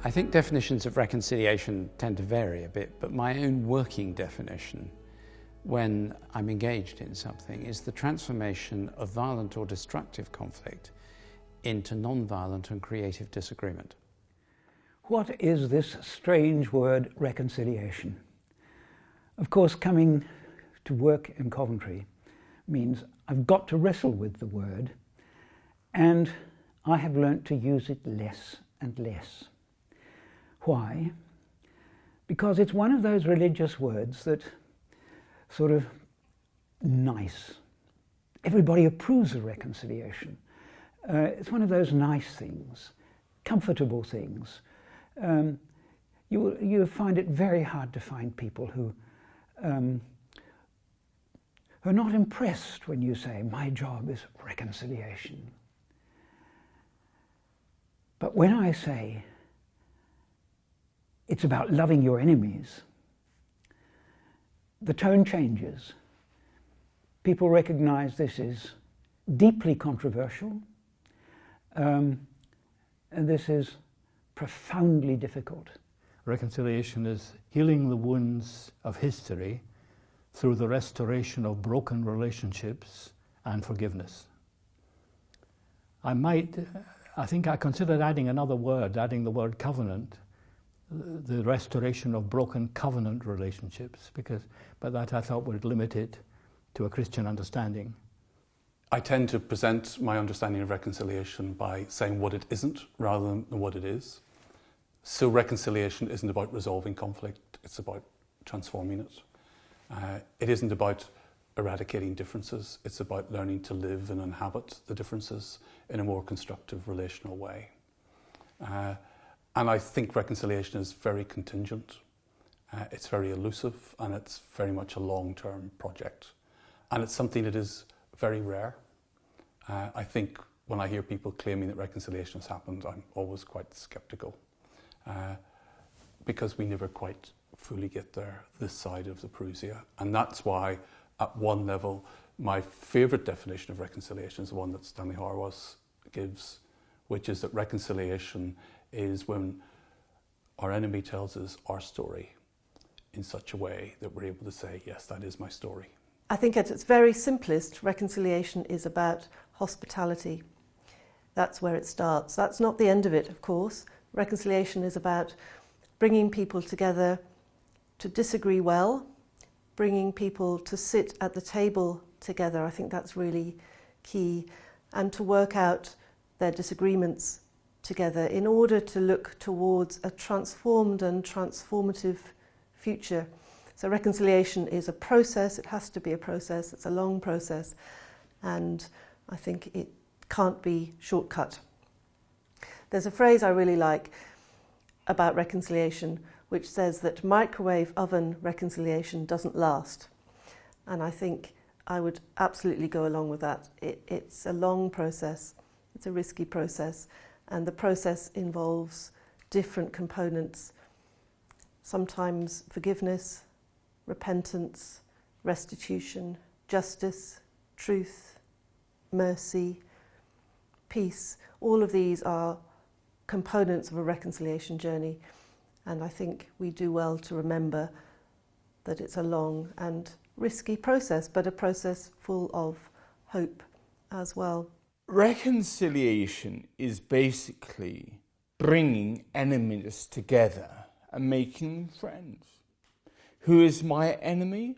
I think definitions of reconciliation tend to vary a bit, but my own working definition when I'm engaged in something is the transformation of violent or destructive conflict into non-violent and creative disagreement. What is this strange word, reconciliation? Of course, coming to work in Coventry means I've got to wrestle with the word, and I have learnt to use it less and less. Why? Because it's one of those religious words that sort of nice. Everybody approves of reconciliation. It's one of those nice things, comfortable things. You find it very hard to find people who are not impressed when you say, my job is reconciliation. But when I say, it's about loving your enemies, the tone changes. People recognize this is deeply controversial, and this is profoundly difficult. Reconciliation is healing the wounds of history through the restoration of broken relationships and forgiveness. I think I considered adding another word, adding the word covenant, the restoration of broken covenant relationships, but that I thought would limit it to a Christian understanding. I tend to present my understanding of reconciliation by saying what it isn't rather than what it is. So reconciliation isn't about resolving conflict, it's about transforming it. It isn't about eradicating differences, it's about learning to live and inhabit the differences in a more constructive relational way. And I think reconciliation is very contingent, it's very elusive, and it's very much a long-term project. And it's something that is very rare. I think when I hear people claiming that reconciliation has happened, I'm always quite sceptical, because we never quite fully get there this side of the Perusia. And that's why, at one level, my favourite definition of reconciliation is the one that Stanley Hauerwas gives, which is that reconciliation is when our enemy tells us our story in such a way that we're able to say, yes, that is my story. I think at its very simplest, reconciliation is about hospitality. That's where it starts. That's not the end of it, of course. Reconciliation is about bringing people together to disagree well, bringing people to sit at the table together. I think that's really key, and to work out their disagreements together in order to look towards a transformed and transformative future. So reconciliation is a process, it has to be a process, it's a long process, and I think it can't be shortcut. There's a phrase I really like about reconciliation which says that microwave oven reconciliation doesn't last. And I think I would absolutely go along with that. It's a long process, it's a risky process, and the process involves different components, sometimes forgiveness, repentance, restitution, justice, truth, mercy, peace. All of these are components of a reconciliation journey, and I think we do well to remember that it's a long and risky process, but a process full of hope as well. Reconciliation is basically bringing enemies together and making friends. Who is my enemy?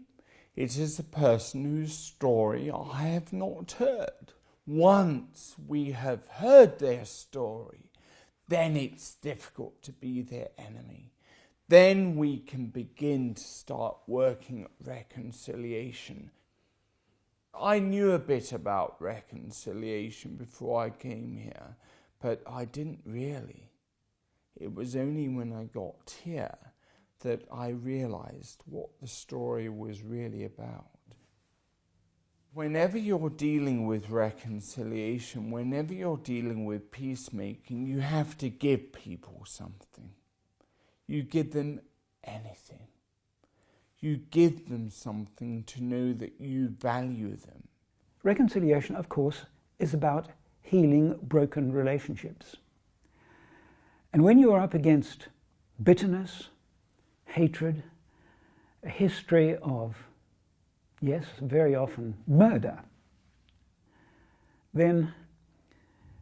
It is a person whose story I have not heard. Once we have heard their story, then it's difficult to be their enemy. Then we can begin to start working at reconciliation. I knew a bit about reconciliation before I came here, but I didn't really. It was only when I got here that I realized what the story was really about. Whenever you're dealing with reconciliation, whenever you're dealing with peacemaking, you have to give people something. You give them anything. You give them something to know that you value them. Reconciliation, of course, is about healing broken relationships. And when you are up against bitterness, hatred, a history of, yes, very often murder, then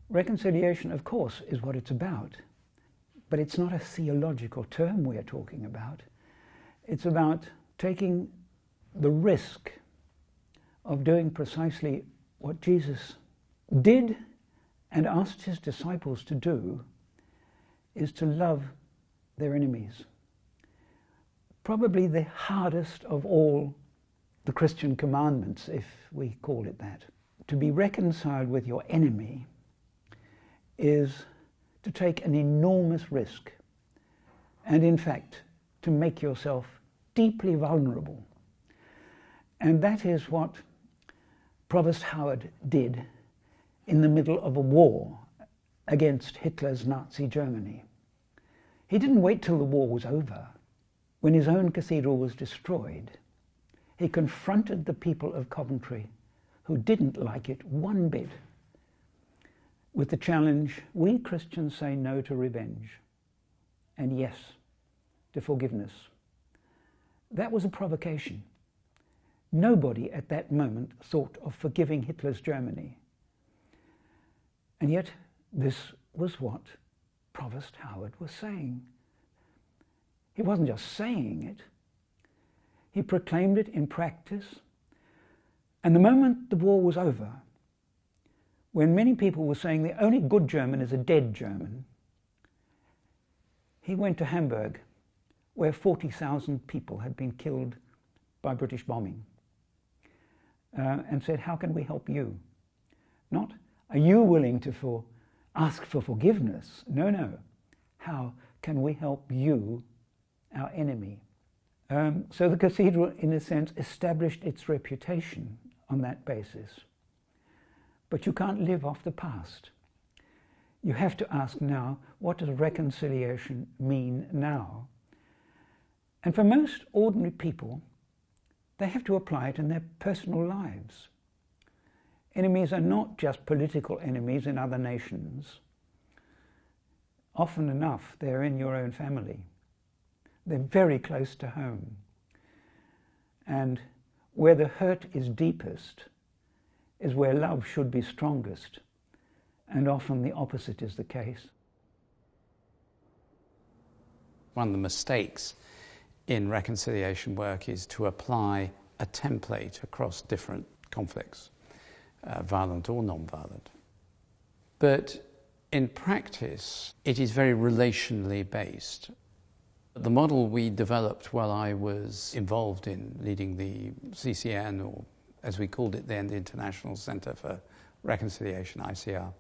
reconciliation, of course, is what it's about. But it's not a theological term we're talking about. It's about taking the risk of doing precisely what Jesus did and asked his disciples to do, is to love their enemies. Probably the hardest of all the Christian commandments, if we call it that. To be reconciled with your enemy is to take an enormous risk, and in fact, to make yourself deeply vulnerable. And that is what Provost Howard did in the middle of a war against Hitler's Nazi Germany. He didn't wait till the war was over. When his own cathedral was destroyed, he confronted the people of Coventry, who didn't like it one bit, with the challenge, we Christians say no to revenge, and yes to forgiveness. That was a provocation. Nobody at that moment thought of forgiving Hitler's Germany. And yet, this was what Provost Howard was saying. He wasn't just saying it, he proclaimed it in practice. And the moment the war was over, when many people were saying the only good German is a dead German, he went to Hamburg, where 40,000 people had been killed by British bombing, and said, how can we help you? Not, are you willing to ask for forgiveness? No, no. How can we help you, our enemy? So the cathedral, in a sense, established its reputation on that basis. But you can't live off the past. You have to ask now, what does reconciliation mean now? And for most ordinary people, they have to apply it in their personal lives. Enemies are not just political enemies in other nations. Often enough, they're in your own family. They're very close to home. And where the hurt is deepest is where love should be strongest. And often the opposite is the case. One of the mistakes in reconciliation work is to apply a template across different conflicts, violent or non-violent. But in practice, it is very relationally based. The model we developed while I was involved in leading the CCN, or as we called it then, the International Centre for Reconciliation, ICR,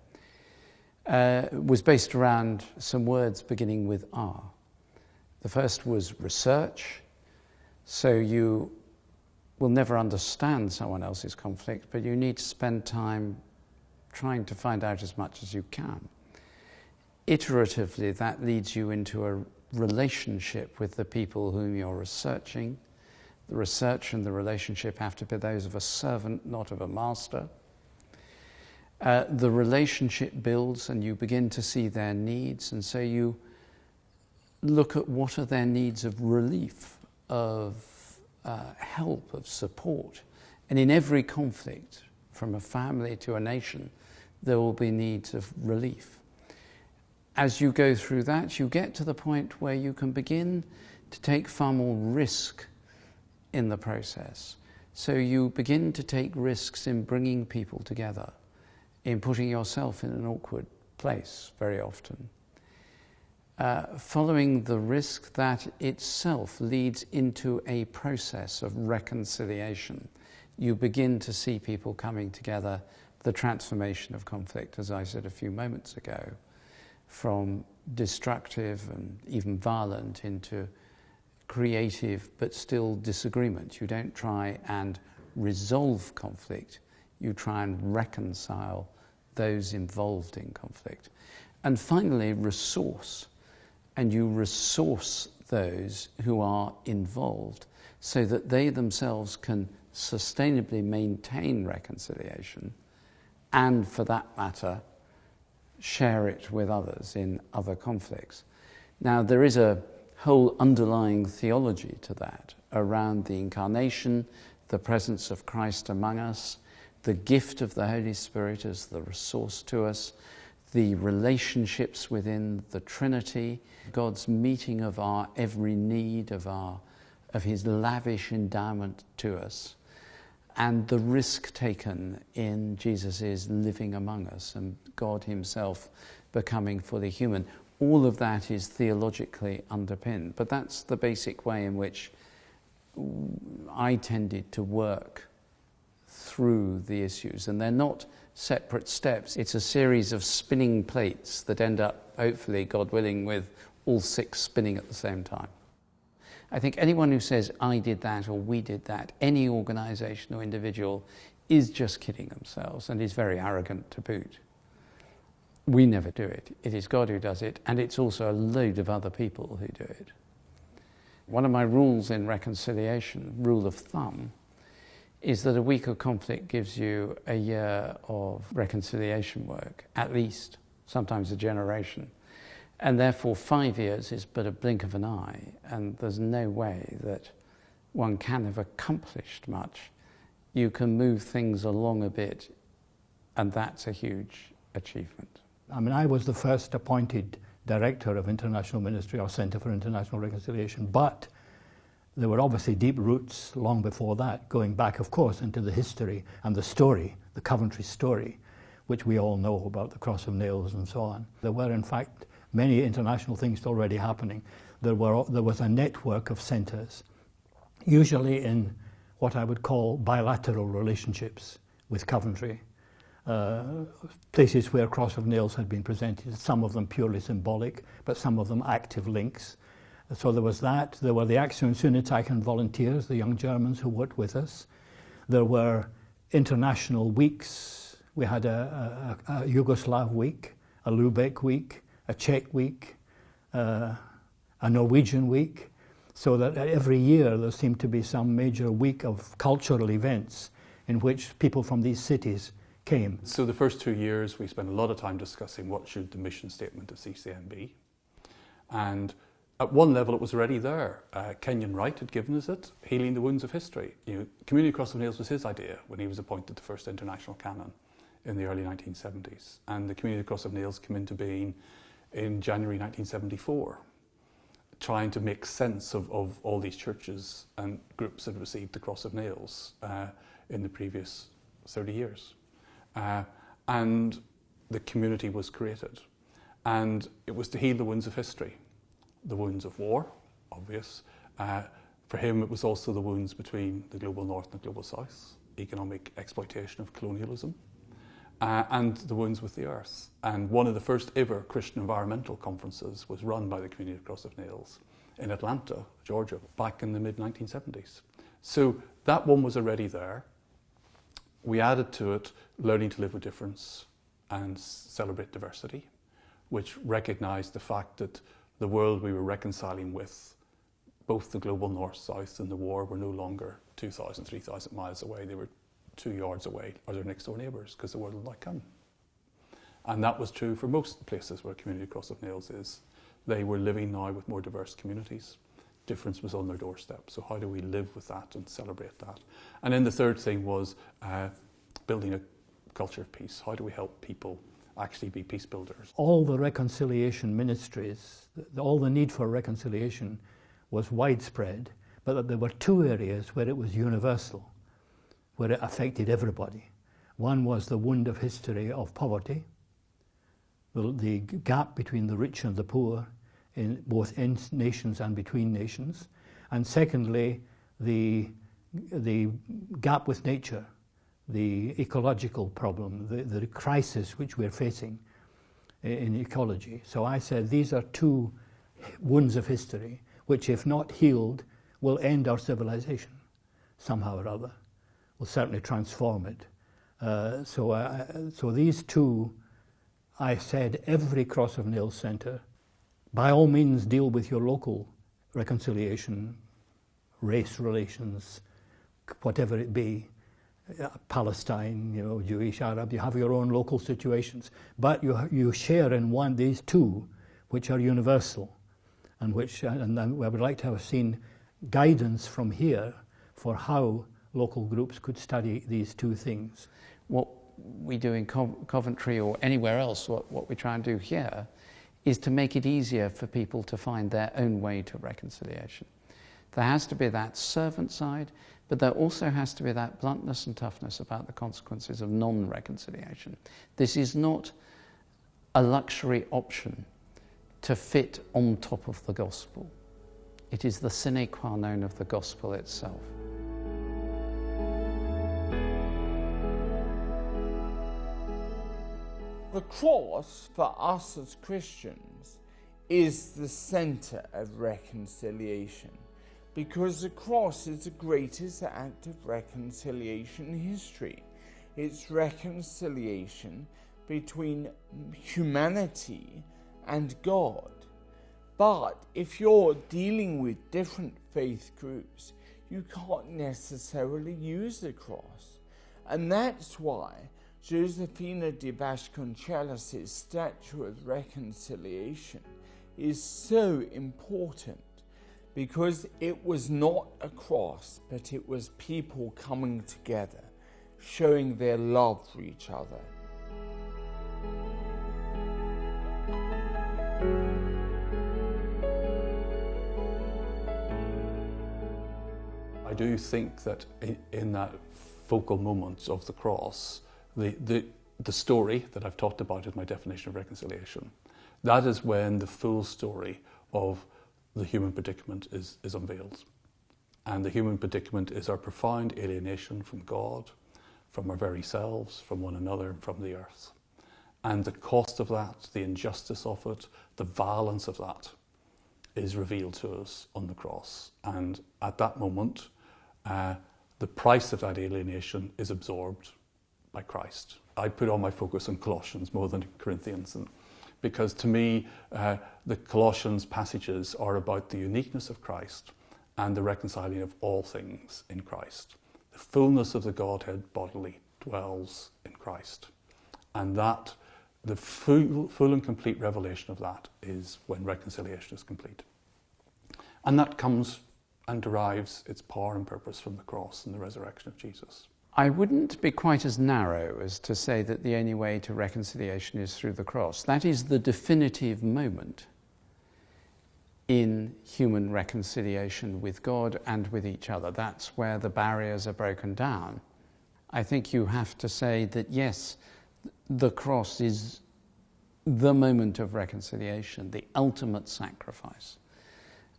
was based around some words beginning with R. The first was research, so you will never understand someone else's conflict, but you need to spend time trying to find out as much as you can. Iteratively, that leads you into a relationship with the people whom you're researching. The research and the relationship have to be those of a servant, not of a master. The relationship builds and you begin to see their needs, and so you look at what are their needs of relief, of help, of support. And in every conflict, from a family to a nation, there will be needs of relief. As you go through that, you get to the point where you can begin to take far more risk in the process. So you begin to take risks in bringing people together, in putting yourself in an awkward place very often. Following the risk that itself leads into a process of reconciliation. You begin to see people coming together, the transformation of conflict, as I said a few moments ago, from destructive and even violent into creative but still disagreement. You don't try and resolve conflict, you try and reconcile those involved in conflict. And finally, resource. And you resource those who are involved so that they themselves can sustainably maintain reconciliation and, for that matter, share it with others in other conflicts. Now, there is a whole underlying theology to that around the incarnation, the presence of Christ among us, the gift of the Holy Spirit as the resource to us, the relationships within the Trinity, God's meeting of our every need, of his lavish endowment to us, and the risk taken in Jesus' living among us and God himself becoming fully human. All of that is theologically underpinned, but that's the basic way in which I tended to work through the issues, and they're not separate steps. It's a series of spinning plates that end up, hopefully, God willing, with all 6 spinning at the same time. I think anyone who says, I did that or we did that, any organisation or individual, is just kidding themselves and is very arrogant to boot. We never do it. It is God who does it, and it's also a load of other people who do it. One of my rules in reconciliation, rule of thumb, is that a week of conflict gives you a year of reconciliation work, at least, sometimes a generation. And therefore 5 years is but a blink of an eye, and there's no way that one can have accomplished much. You can move things along a bit, and that's a huge achievement. I mean, I was the first appointed director of International Ministry or Centre for International Reconciliation, but there were obviously deep roots long before that, going back, of course, into the history and the story, the Coventry story, which we all know about, the Cross of Nails and so on. There were, in fact, many international things already happening. There was a network of centres, usually in what I would call bilateral relationships with Coventry, places where Cross of Nails had been presented, some of them purely symbolic, but some of them active links. So there was that. There were the Action Unitaken volunteers, the young Germans who worked with us. There were international weeks. We had a Yugoslav week, a Lubeck week, a Czech week, a Norwegian week, so that every year there seemed to be some major week of cultural events in which people from these cities came. So the first 2 years we spent a lot of time discussing what should the mission statement of CCM be. And at one level it was already there. Kenyon Wright had given us it, Healing the Wounds of History. Community Cross of Nails was his idea when he was appointed the first international canon in the early 1970s. And the Community Cross of Nails came into being in January 1974, trying to make sense of all these churches and groups that had received the Cross of Nails in the previous 30 years. And the community was created. And it was to heal the wounds of history, the wounds of war, obvious. For him, it was also the wounds between the global north and the global south, economic exploitation of colonialism, and the wounds with the earth. And one of the first ever Christian environmental conferences was run by the Community Cross of Nails in Atlanta, Georgia, back in the mid-1970s. So that one was already there. We added to it learning to live with difference and celebrate diversity, which recognised the fact that the world we were reconciling with, both the global north-south and the war, were no longer 2,000, 3,000 miles away. They were 2 yards away, or their next door neighbours, because the world would not come. And that was true for most places where Community Cross of Nails is. They were living now with more diverse communities. Difference was on their doorstep. So how do we live with that and celebrate that? And then the third thing was building a culture of peace. How do we help people actually be peace builders? All the reconciliation ministries, all the need for reconciliation was widespread, but that there were two areas where it was universal, where it affected everybody. One was the wound of history of poverty, the gap between the rich and the poor, in both in nations and between nations. And secondly, the gap with nature, the ecological problem, the crisis which we're facing in ecology. So I said these are two wounds of history which, if not healed, will end our civilization somehow or other, will certainly transform it. So these two, I said, every Cross of Nails centre, by all means deal with your local reconciliation, race relations, whatever it be, Palestine, Jewish, Arab, you have your own local situations, but you share in these two, which are universal, and I would like to have seen guidance from here for how local groups could study these two things. What we do in Coventry or anywhere else, what we try and do here, is to make it easier for people to find their own way to reconciliation. There has to be that servant side, but there also has to be that bluntness and toughness about the consequences of non-reconciliation. This is not a luxury option to fit on top of the gospel. It is the sine qua non of the gospel itself. The cross, for us as Christians, is the centre of reconciliation, because the cross is the greatest act of reconciliation in history. It's reconciliation between humanity and God. But if you're dealing with different faith groups, you can't necessarily use the cross. And that's why Josefina de Vasconcellos' statue of reconciliation is so important, because it was not a cross, but it was people coming together, showing their love for each other. I do think that in that focal moment of the cross, the story that I've talked about as my definition of reconciliation, that is when the full story of the human predicament is unveiled. And the human predicament is our profound alienation from God, from our very selves, from one another, and from the earth. And the cost of that, the injustice of it, the violence of that is revealed to us on the cross. And at that moment, the price of that alienation is absorbed by Christ. I put all my focus on Colossians more than Corinthians, because to me, the Colossians passages are about the uniqueness of Christ and the reconciling of all things in Christ. The fullness of the Godhead bodily dwells in Christ. And that, the full and complete revelation of that is when reconciliation is complete. And that comes and derives its power and purpose from the cross and the resurrection of Jesus. I wouldn't be quite as narrow as to say that the only way to reconciliation is through the cross. That is the definitive moment in human reconciliation with God and with each other. That's where the barriers are broken down. I think you have to say that, yes, the cross is the moment of reconciliation, the ultimate sacrifice.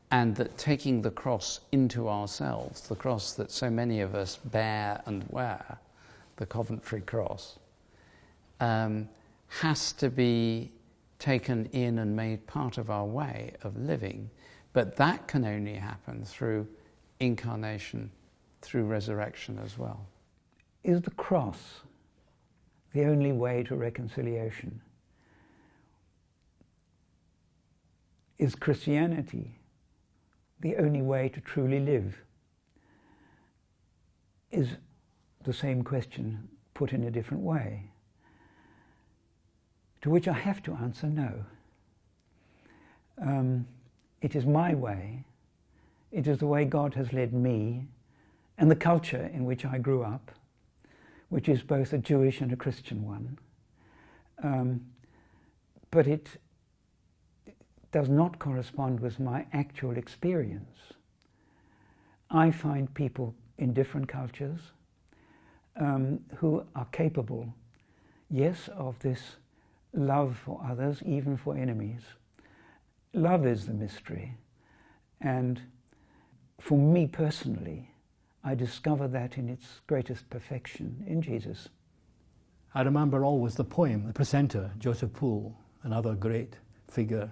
And that taking the cross into ourselves, the cross that so many of us bear and wear, the Coventry cross, has to be taken in and made part of our way of living. But that can only happen through incarnation, through resurrection as well. Is the cross the only way to reconciliation? Is Christianity the only way to truly live? Is the same question put in a different way. To which I have to answer no. It is my way. It is the way God has led me and the culture in which I grew up, which is both a Jewish and a Christian one. But it does not correspond with my actual experience. I find people in different cultures who are capable, yes, of this love for others, even for enemies. Love is the mystery, and for me personally, I discover that in its greatest perfection in Jesus. I remember always the poem, the presenter, Joseph Poole, another great figure,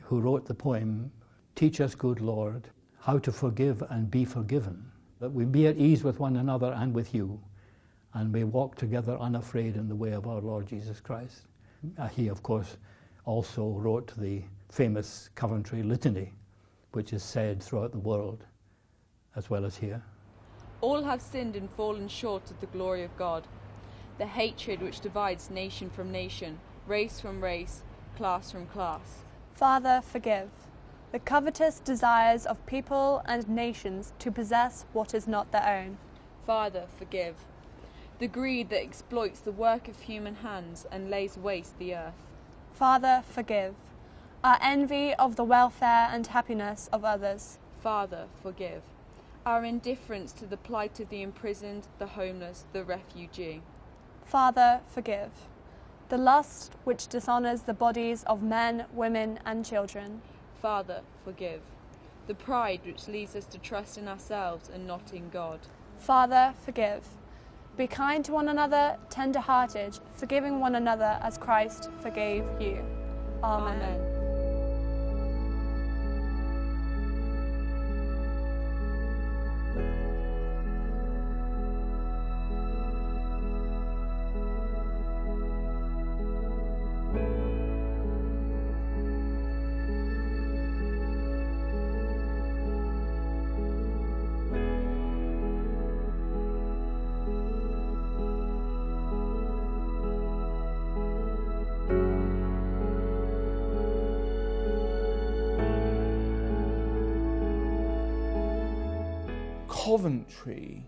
who wrote the poem, "Teach us, good Lord, how to forgive and be forgiven, that we be at ease with one another and with you, and may walk together unafraid in the way of our Lord Jesus Christ." He, of course, also wrote the famous Coventry Litany, which is said throughout the world, as well as here. All have sinned and fallen short of the glory of God. The hatred which divides nation from nation, race from race, class from class. Father, forgive the covetous desires of people and nations to possess what is not their own. Father, forgive the greed that exploits the work of human hands and lays waste the earth. Father, forgive our envy of the welfare and happiness of others. Father, forgive our indifference to the plight of the imprisoned, the homeless, the refugee. Father, forgive the lust which dishonours the bodies of men, women and children. Father, forgive the pride which leads us to trust in ourselves and not in God. Father, forgive. Be kind to one another, tender-hearted, forgiving one another as Christ forgave you. Amen. Amen. Coventry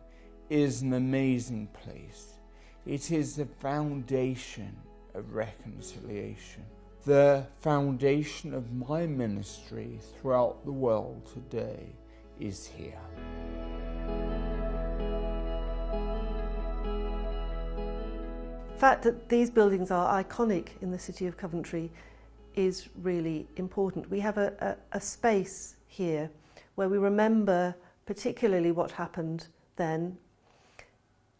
is an amazing place. It is the foundation of reconciliation, the foundation of my ministry throughout the world today is here. The fact that these buildings are iconic in the city of Coventry is really important. We have a space here where we remember particularly what happened then,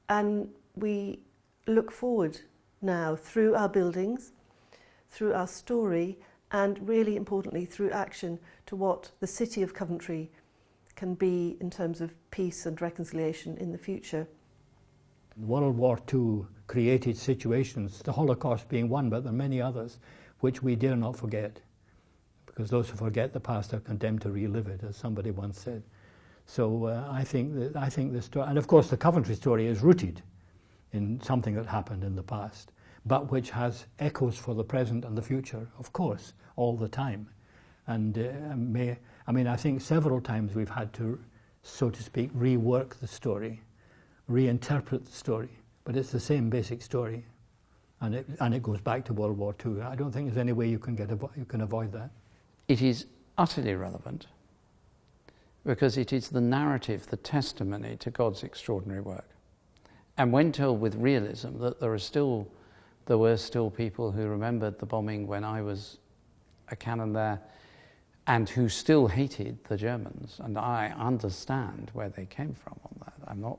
and we look forward now through our buildings, through our story, and really importantly through action to what the city of Coventry can be in terms of peace and reconciliation in the future. World War II created situations, the Holocaust being one, but there are many others, which we dare not forget, because those who forget the past are condemned to relive it, as somebody once said. So I think the story, and of course the Coventry story is rooted in something that happened in the past, but which has echoes for the present and the future, of course, all the time. And I think several times we've had to, so to speak, rework the story, reinterpret the story, but it's the same basic story, and it goes back to World War II. I don't think there's any way you can avoid that. It is utterly relevant because it is the narrative, the testimony to God's extraordinary work. And when told with realism that there were still people who remembered the bombing when I was a canon there and who still hated the Germans, and I understand where they came from on that. I'm not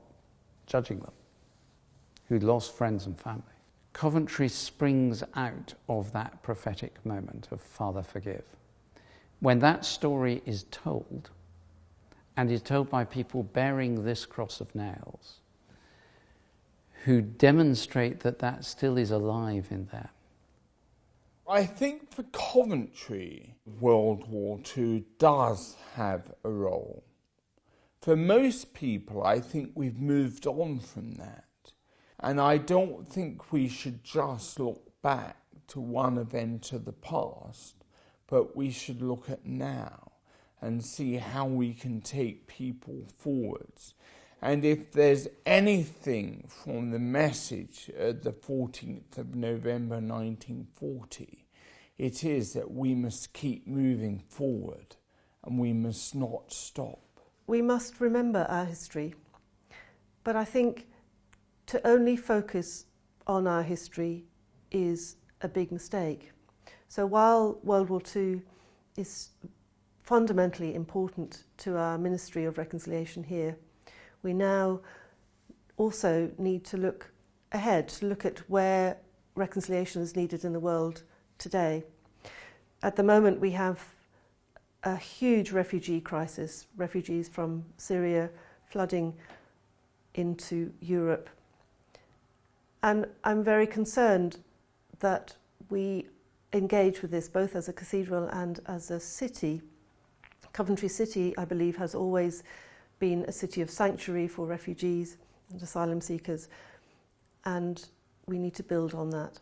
judging them, who'd lost friends and family. Coventry springs out of that prophetic moment of Father, forgive. When that story is told, and is told by people bearing this cross of nails, who demonstrate that that still is alive in them. I think for Coventry, World War II does have a role. For most people, I think we've moved on from that. And I don't think we should just look back to one event of the past, but we should look at now and see how we can take people forwards. And if there's anything from the message at the 14th of November 1940, it is that we must keep moving forward and we must not stop. We must remember our history, but I think to only focus on our history is a big mistake. So while World War II is fundamentally important to our Ministry of Reconciliation here, we now also need to look ahead, to look at where reconciliation is needed in the world today. At the moment we have a huge refugee crisis, refugees from Syria flooding into Europe. And I'm very concerned that we engage with this both as a cathedral and as a city. Coventry City, I believe, has always been a city of sanctuary for refugees and asylum seekers, and we need to build on that.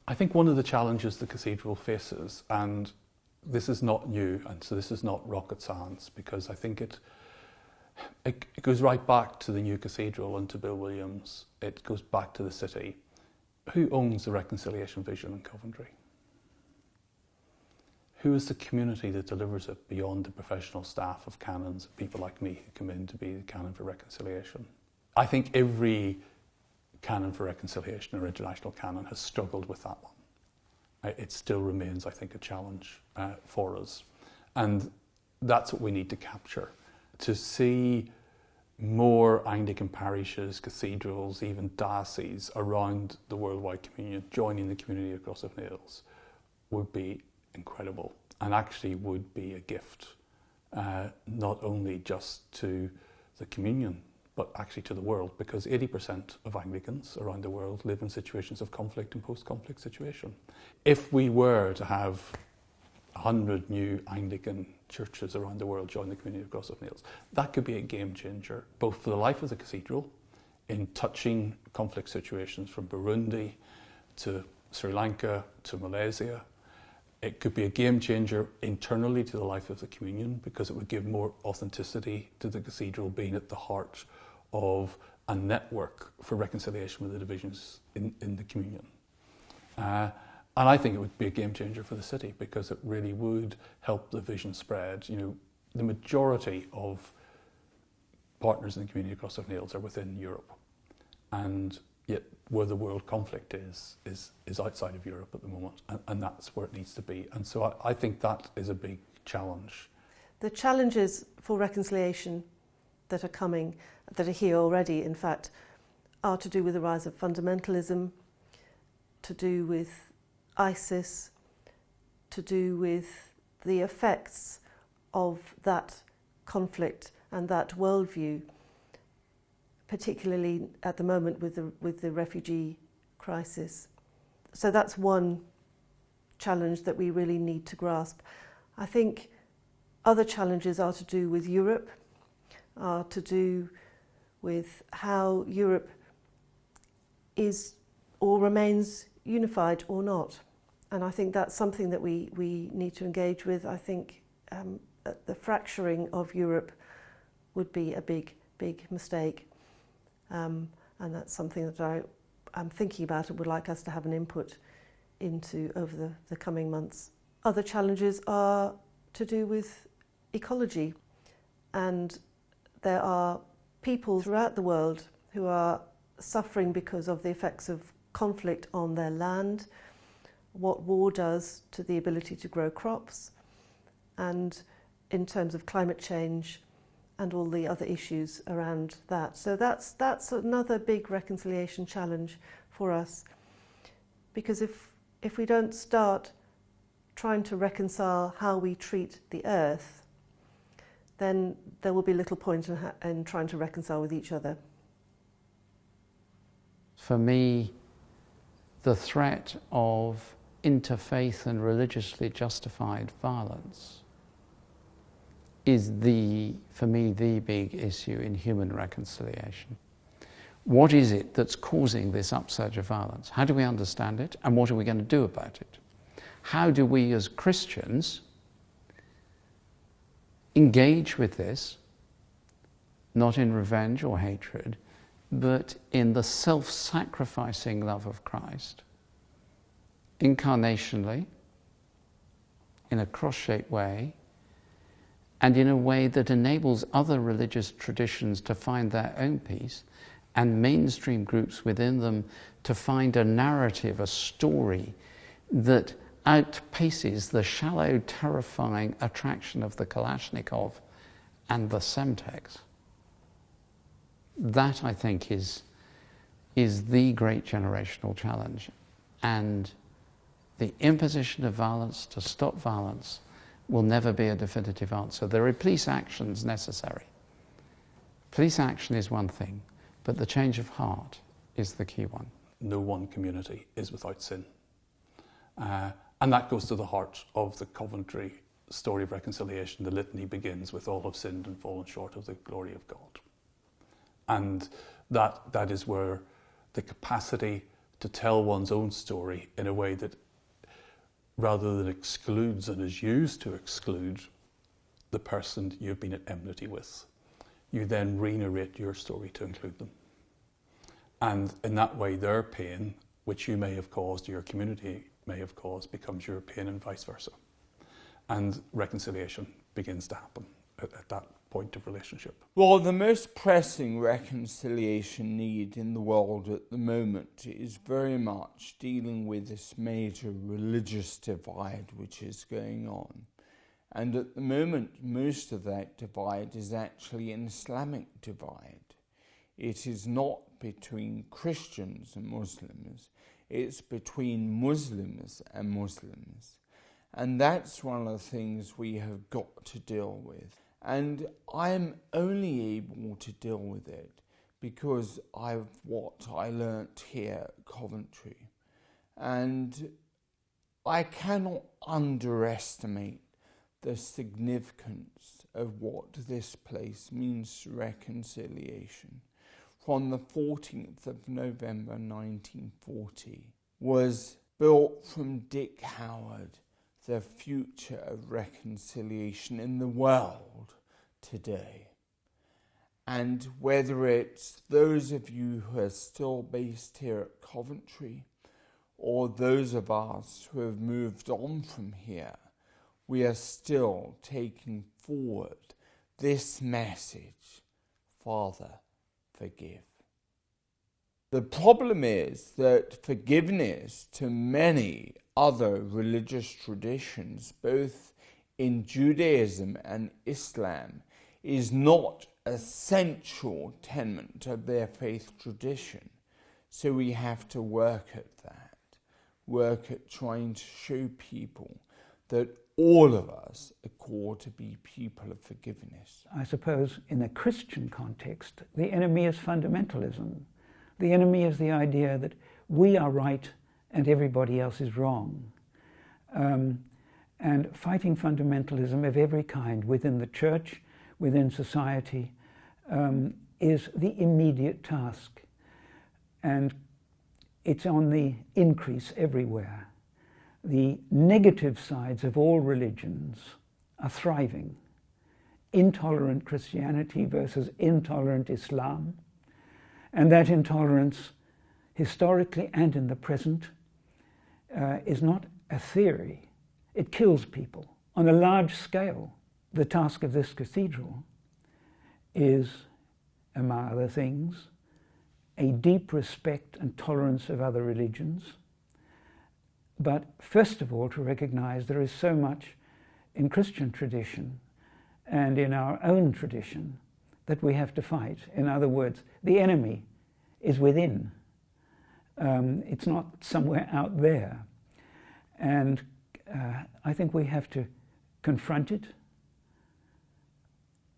I think one of the challenges the cathedral faces, and this is not new, and so this is not rocket science, because I think it goes right back to the new cathedral and to Bill Williams. It goes back to the city. Who owns the reconciliation vision in Coventry? Who is the community that delivers it beyond the professional staff of canons, people like me who come in to be the canon for reconciliation? I think every canon for reconciliation or international canon has struggled with that one. It still remains, I think, a challenge for us. And that's what we need to capture. To see more Anglican parishes, cathedrals, even dioceses around the worldwide communion joining the community of Cross of Nails would be incredible, and actually would be a gift, not only just to the communion, but actually to the world, because 80% of Anglicans around the world live in situations of conflict and post-conflict situation. If we were to have 100 new Anglican churches around the world join the community of Cross of Nails, that could be a game changer, both for the life of the cathedral, in touching conflict situations from Burundi to Sri Lanka to Malaysia. It could be a game changer internally to the life of the communion, because it would give more authenticity to the cathedral being at the heart of a network for reconciliation with the divisions in the communion. And I think it would be a game changer for the city, because it really would help the vision spread. You know, the majority of partners in the community of Cross of Nails are within Europe, and yet where the world conflict is outside of Europe at the moment, and that's where it needs to be. And so I think that is a big challenge. The challenges for reconciliation that are coming, that are here already, in fact, are to do with the rise of fundamentalism, to do with ISIS, to do with the effects of that conflict and that worldview, particularly at the moment with the refugee crisis. So that's one challenge that we really need to grasp. I think other challenges are to do with Europe, are to do with how Europe is or remains unified or not. And I think that's something that we need to engage with. I think the fracturing of Europe would be a big mistake. And that's something that I'm thinking about and would like us to have an input into over the coming months. Other challenges are to do with ecology, and there are people throughout the world who are suffering because of the effects of conflict on their land, what war does to the ability to grow crops, and in terms of climate change and all the other issues around that. So that's another big reconciliation challenge for us, because if we don't start trying to reconcile how we treat the earth, then there will be little point in trying to reconcile with each other. For me, the threat of interfaith and religiously justified violence is for me, the big issue in human reconciliation. What is it that's causing this upsurge of violence? How do we understand it, and what are we going to do about it? How do we as Christians engage with this, not in revenge or hatred, but in the self-sacrificing love of Christ, incarnationally, in a cross-shaped way, and in a way that enables other religious traditions to find their own peace, and mainstream groups within them to find a narrative, a story that outpaces the shallow, terrifying attraction of the Kalashnikov and the Semtex. That, I think, is the great generational challenge. And the imposition of violence to stop violence will never be a definitive answer. There are police actions necessary. Police action is one thing, but the change of heart is the key one. No one community is without sin. And that goes to the heart of the Coventry story of reconciliation. The litany begins with all have sinned and fallen short of the glory of God. And that is where the capacity to tell one's own story in a way that rather than excludes and is used to exclude the person you've been at enmity with, you then re-narrate your story to include them. And in that way, their pain, which you may have caused, your community may have caused, becomes your pain and vice versa. And reconciliation begins to happen at that point of relationship. Well, the most pressing reconciliation need in the world at the moment is very much dealing with this major religious divide which is going on. And at the moment, most of that divide is actually an Islamic divide. It is not between Christians and Muslims, it's between Muslims and Muslims. And that's one of the things we have got to deal with. And I'm only able to deal with it because of what I learnt here at Coventry. And I cannot underestimate the significance of what this place means to reconciliation. From the 14th of November 1940 was built from Dick Howard, the future of reconciliation in the world today. And whether it's those of you who are still based here at Coventry or those of us who have moved on from here, we are still taking forward this message, Father, forgive. The problem is that forgiveness to many other religious traditions, both in Judaism and Islam, is not a central tenet of their faith tradition. So we have to work at that, work at trying to show people that all of us are called to be people of forgiveness. I suppose in a Christian context, the enemy is fundamentalism. The enemy is the idea that we are right and everybody else is wrong. And fighting fundamentalism of every kind within the church, within society, is the immediate task. And it's on the increase everywhere. The negative sides of all religions are thriving. Intolerant Christianity versus intolerant Islam. And that intolerance, historically and in the present, is not a theory. It kills people on a large scale. The task of this cathedral is, among other things, a deep respect and tolerance of other religions, but first of all to recognize there is so much in Christian tradition and in our own tradition that we have to fight. In other words, the enemy is within. It's not somewhere out there. And I think we have to confront it.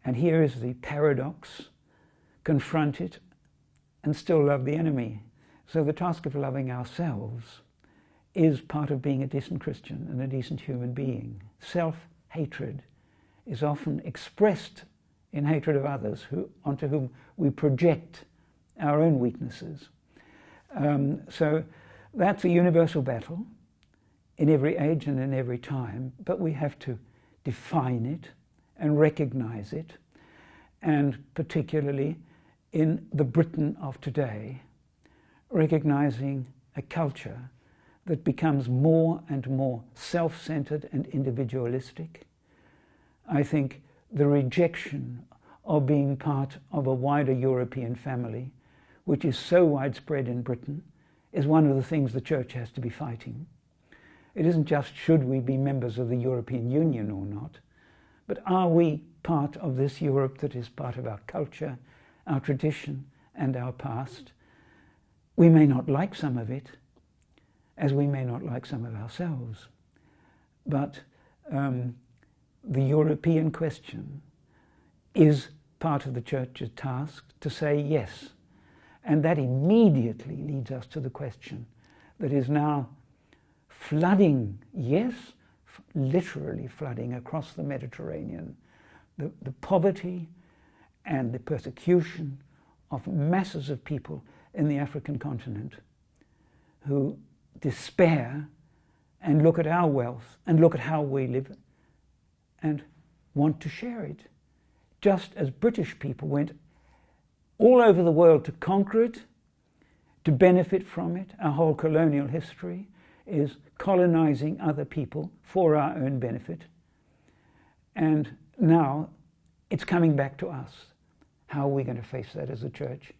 And here is the paradox: confront it and still love the enemy. So the task of loving ourselves is part of being a decent Christian and a decent human being. Self-hatred is often expressed in hatred of others onto whom we project our own weaknesses. So that's a universal battle in every age and in every time, but we have to define it and recognize it, and particularly in the Britain of today, recognizing a culture that becomes more and more self-centered and individualistic. I think the rejection of being part of a wider European family, which is so widespread in Britain, is one of the things the Church has to be fighting. It isn't just should we be members of the European Union or not, but are we part of this Europe that is part of our culture, our tradition, and our past? We may not like some of it, as we may not like some of ourselves, but the European question is part of the Church's task to say yes. And that immediately leads us to the question that is now flooding, yes, literally flooding across the Mediterranean, the poverty and the persecution of masses of people in the African continent who despair and look at our wealth and look at how we live and want to share it. Just as British people went all over the world to conquer it, to benefit from it. Our whole colonial history is colonizing other people for our own benefit. And now it's coming back to us. How are we going to face that as a church?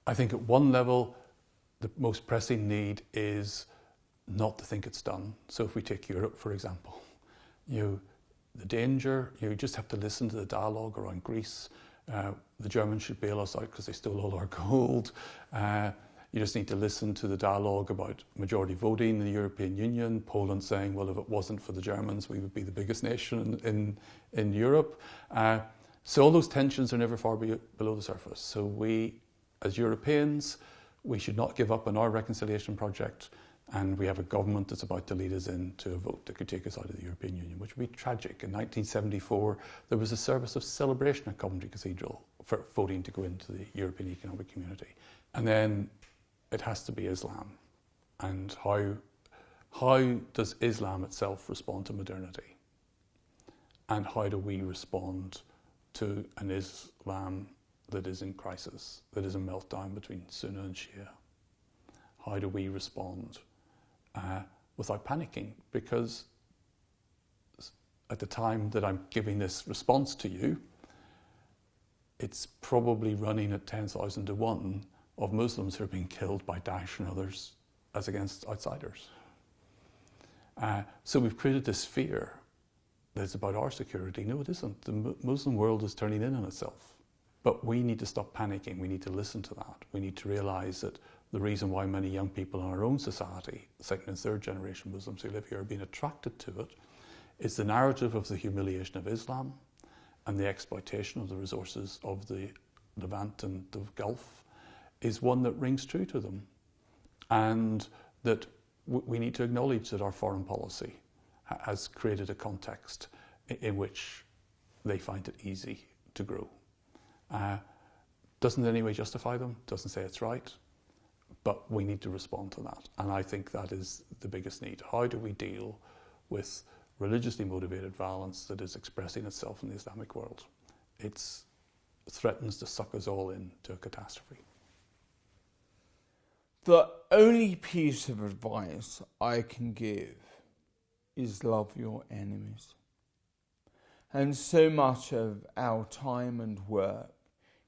I think at one level, the most pressing need is not to think it's done. So if we take Europe, for example, the danger, you just have to listen to the dialogue around Greece. The Germans should bail us out because they stole all our gold. You just need to listen to the dialogue about majority voting in the European Union. Poland saying, well, if it wasn't for the Germans, we would be the biggest nation in Europe. So all those tensions are never far below the surface. So we, as Europeans, we should not give up on our reconciliation project. And we have a government that's about to lead us into a vote that could take us out of the European Union, which would be tragic. In 1974, there was a service of celebration at Coventry Cathedral for voting to go into the European Economic Community. And then it has to be Islam. And how does Islam itself respond to modernity? And how do we respond to an Islam that is in crisis, that is a meltdown between Sunni and Shia? How do we respond without panicking? Because at the time that I'm giving this response to you, it's probably running at 10,000 to 1 of Muslims who are being killed by Daesh and others as against outsiders. So we've created this fear that it's about our security. No, it isn't. The Muslim world is turning in on itself. But we need to stop panicking. We need to listen to that. We need to realise that the reason why many young people in our own society, second and third generation Muslims who live here, are being attracted to it is the narrative of the humiliation of Islam and the exploitation of the resources of the Levant and the Gulf is one that rings true to them. And that we need to acknowledge that our foreign policy has created a context in which they find it easy to grow. Doesn't in any way justify them, doesn't say it's right, but we need to respond to that. And I think that is the biggest need. How do we deal with religiously motivated violence that is expressing itself in the Islamic world? It threatens to suck us all into a catastrophe. The only piece of advice I can give is love your enemies. And so much of our time and work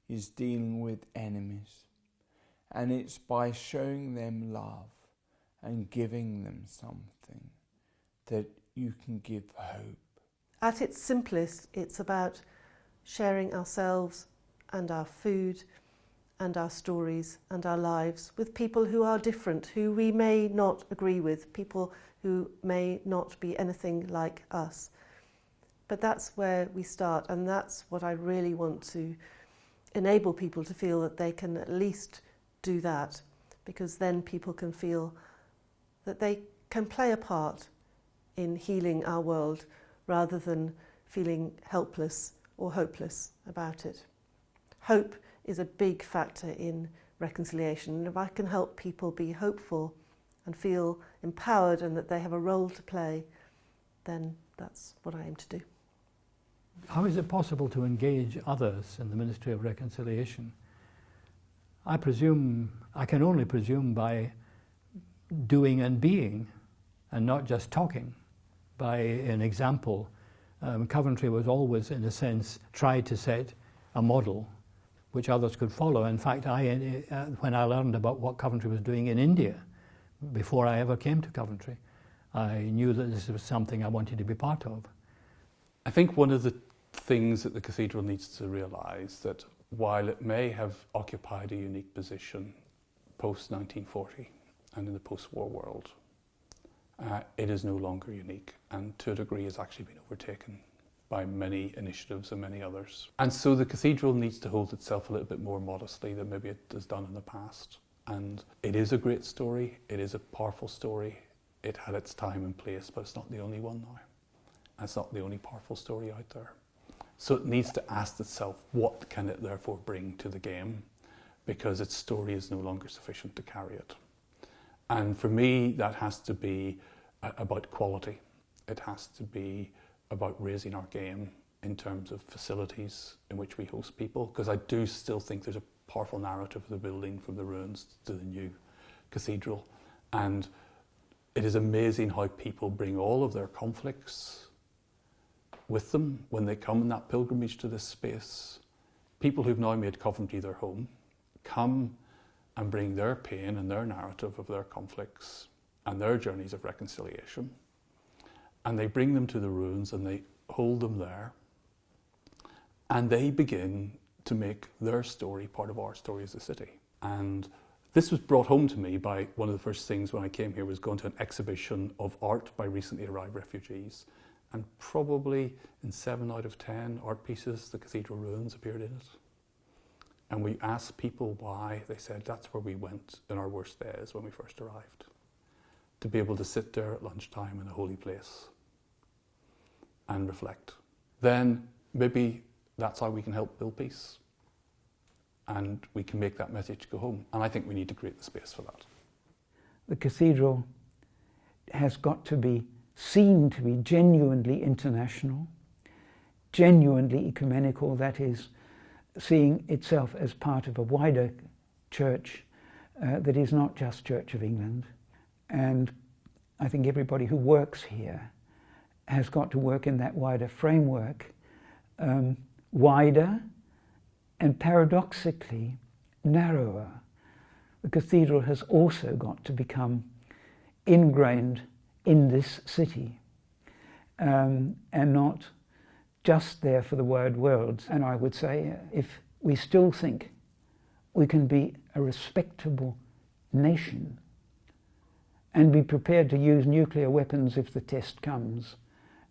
is dealing with enemies. And it's by showing them love and giving them something that you can give hope. At its simplest, it's about sharing ourselves and our food and our stories and our lives with people who are different, who we may not agree with, people who may not be anything like us. But that's where we start, and that's what I really want to enable people to feel, that they can at least do that, because then people can feel that they can play a part in healing our world rather than feeling helpless or hopeless about it. Hope is a big factor in reconciliation. And if I can help people be hopeful and feel empowered and that they have a role to play, then that's what I aim to do. How is it possible to engage others in the ministry of reconciliation? I can only presume by doing and being, and not just talking, by an example. Coventry was always, in a sense, tried to set a model which others could follow. In fact, when I learned about what Coventry was doing in India, before I ever came to Coventry, I knew that this was something I wanted to be part of. I think one of the things that the cathedral needs to realise, that while it may have occupied a unique position post-1940 and in the post-war world, it is no longer unique, and to a degree has actually been overtaken by many initiatives and many others. And so the cathedral needs to hold itself a little bit more modestly than maybe it has done in the past. And it is a great story, it is a powerful story, it had its time and place, but it's not the only one now. And it's not the only powerful story out there. So it needs to ask itself, what can it therefore bring to the game? Because its story is no longer sufficient to carry it. And for me, that has to be about quality. It has to be about raising our game in terms of facilities in which we host people, because I do still think there's a powerful narrative of the building from the ruins to the new cathedral. And it is amazing how people bring all of their conflicts with them when they come in that pilgrimage to this space. People who've now made Coventry their home come and bring their pain and their narrative of their conflicts and their journeys of reconciliation. And they bring them to the ruins and they hold them there. And they begin to make their story part of our story as a city. And this was brought home to me by one of the first things when I came here was going to an exhibition of art by recently arrived refugees. And probably in 7 out of 10 art pieces, the cathedral ruins appeared in it. And we asked people why. They said that's where we went in our worst days when we first arrived. To be able to sit there at lunchtime in a holy place and reflect. Then maybe that's how we can help build peace. And we can make that message go home. And I think we need to create the space for that. The cathedral has got to be seen to be genuinely international, genuinely ecumenical, that is, seeing itself as part of a wider church that is not just Church of England. And I think everybody who works here has got to work in that wider framework, wider and paradoxically narrower. The cathedral has also got to become ingrained in this city and not just there for the wide worlds. And I would say if we still think we can be a respectable nation and be prepared to use nuclear weapons if the test comes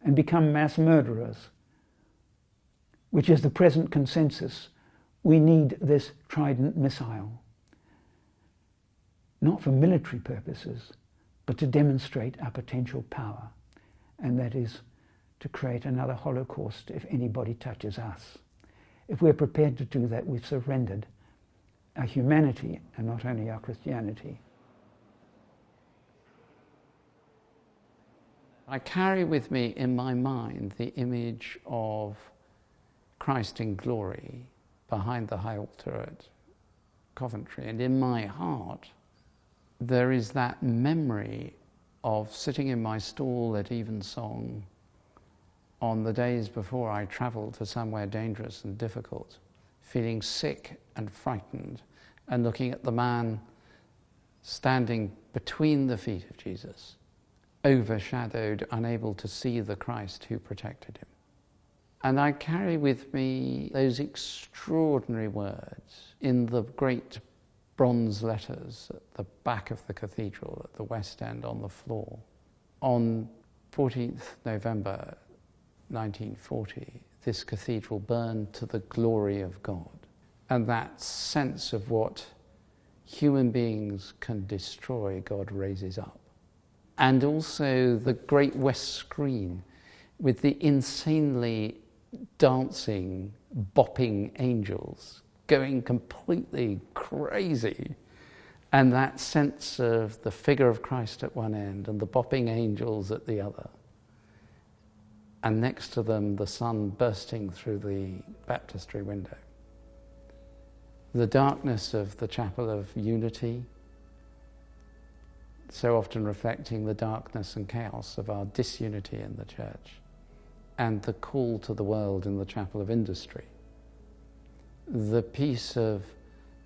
and become mass murderers, which is the present consensus, we need this Trident missile. Not for military purposes, but to demonstrate our potential power. And that is to create another Holocaust if anybody touches us. If we're prepared to do that, we've surrendered our humanity and not only our Christianity. I carry with me in my mind the image of Christ in glory behind the high altar at Coventry, and in my heart there is that memory of sitting in my stall at evensong on the days before I travelled to somewhere dangerous and difficult, feeling sick and frightened, and looking at the man standing between the feet of Jesus, overshadowed, unable to see the Christ who protected him. And I carry with me those extraordinary words in the great bronze letters at the back of the cathedral at the west end on the floor. On 14th November 1940, this cathedral burned to the glory of God. And that sense of what human beings can destroy, God raises up. And also the great west screen with the insanely dancing, bopping angels going completely crazy. And that sense of the figure of Christ at one end and the bopping angels at the other. And next to them, the sun bursting through the baptistry window. The darkness of the Chapel of Unity, so often reflecting the darkness and chaos of our disunity in the church. And the call to the world in the Chapel of Industry. The peace of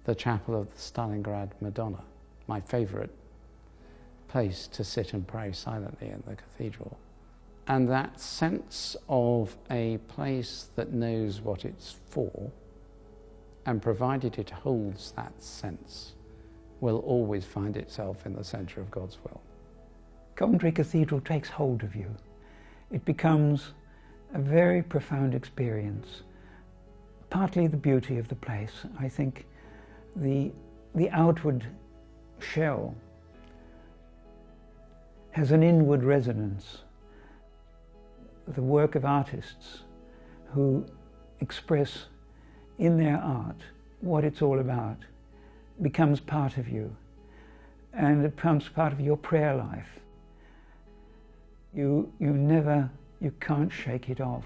the Chapel of the Stalingrad Madonna, my favourite place to sit and pray silently in the cathedral. And that sense of a place that knows what it's for, and provided it holds that sense, will always find itself in the centre of God's will. Coventry Cathedral takes hold of you. It becomes a very profound experience. Partly the beauty of the place. I think the outward shell has an inward resonance. The work of artists who express in their art what it's all about becomes part of you, and it becomes part of your prayer life. You can't shake it off.